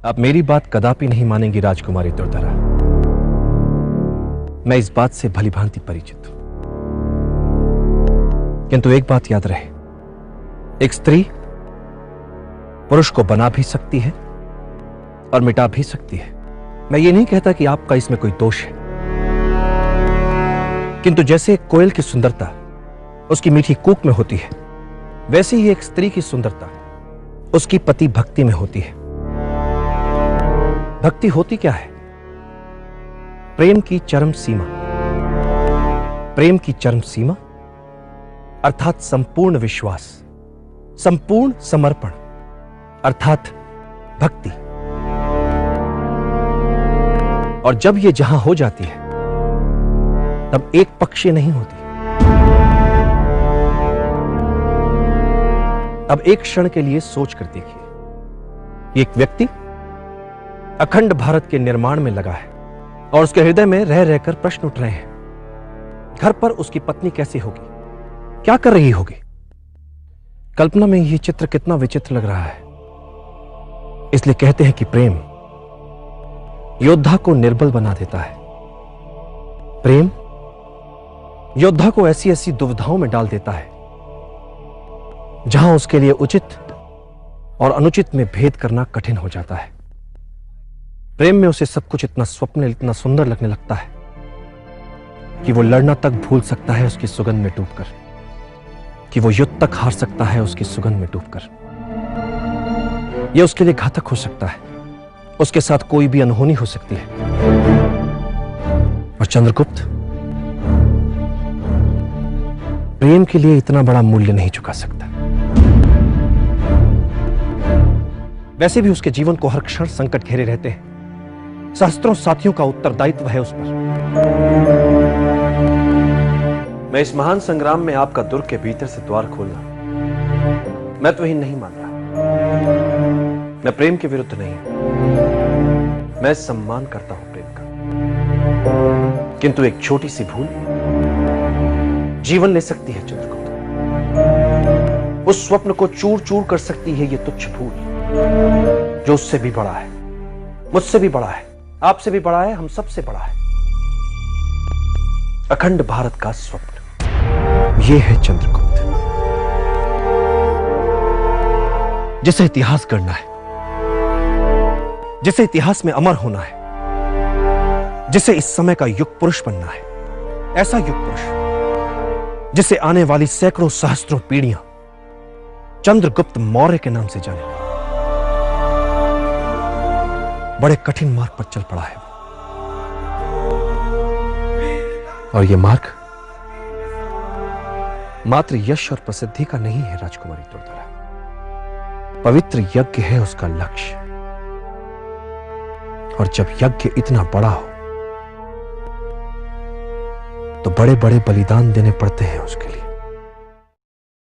आप मेरी बात कदापि नहीं मानेंगी राजकुमारी दुर्धरा। मैं इस बात से भलीभांति परिचित हूं, किंतु एक बात याद रहे, एक स्त्री पुरुष को बना भी सकती है और मिटा भी सकती है। मैं ये नहीं कहता कि आपका इसमें कोई दोष है, किंतु जैसे एक कोयल की सुंदरता उसकी मीठी कूक में होती है, वैसे ही एक स्त्री की सुंदरता उसकी पति भक्ति में होती है। भक्ति होती क्या है? प्रेम की चरम सीमा। प्रेम की चरम सीमा अर्थात संपूर्ण विश्वास, संपूर्ण समर्पण अर्थात भक्ति। और जब यह जहां हो जाती है तब एक पक्षीय नहीं होती। अब एक क्षण के लिए सोच कर देखिए, एक व्यक्ति अखंड भारत के निर्माण में लगा है और उसके हृदय में रह रहकर प्रश्न उठ रहे हैं, घर पर उसकी पत्नी कैसी होगी, क्या कर रही होगी। कल्पना में यह चित्र कितना विचित्र लग रहा है। इसलिए कहते हैं कि प्रेम योद्धा को निर्बल बना देता है। प्रेम योद्धा को ऐसी ऐसी दुविधाओं में डाल देता है जहां उसके लिए उचित और अनुचित में भेद करना कठिन हो जाता है। प्रेम में उसे सब कुछ इतना स्वप्निल, इतना सुंदर लगने लगता है कि वो लड़ना तक भूल सकता है उसकी सुगंध में डूबकर, कि वो युद्ध तक हार सकता है उसकी सुगंध में डूबकर। यह उसके लिए घातक हो सकता है, उसके साथ कोई भी अनहोनी हो सकती है। और चंद्रगुप्त प्रेम के लिए इतना बड़ा मूल्य नहीं चुका सकता। वैसे भी उसके जीवन को हर क्षण संकट घेरे रहते हैं, सहस्त्रों साथियों का उत्तरदायित्व है उस पर। मैं इस महान संग्राम में आपका दुर्ग के भीतर से द्वार खोलना महत्वहीन नहीं मान रहा। मैं प्रेम के विरुद्ध नहीं हूं, मैं सम्मान करता हूं प्रेम का, किंतु एक छोटी सी भूल जीवन ले सकती है चंद्रगुप्त। उस स्वप्न को चूर चूर कर सकती है ये तुच्छ भूल, जो उससे भी बड़ा है, मुझसे भी बड़ा है, आपसे भी बड़ा है, हम सबसे बड़ा है। अखंड भारत का स्वप्न ये है चंद्रगुप्त, जिसे इतिहास गढ़ना है, जिसे इतिहास में अमर होना है, जिसे इस समय का युग पुरुष बनना है। ऐसा युग पुरुष जिसे आने वाली सैकड़ों सहस्त्रों पीढ़ियां चंद्रगुप्त मौर्य के नाम से जाने। बड़े कठिन मार्ग पर चल पड़ा है वो, और यह मार्ग मात्र यश और प्रसिद्धि का नहीं है राजकुमारी दुर्धरा। पवित्र यज्ञ है उसका लक्ष्य, और जब यज्ञ इतना बड़ा हो तो बड़े बड़े बलिदान देने पड़ते हैं उसके लिए।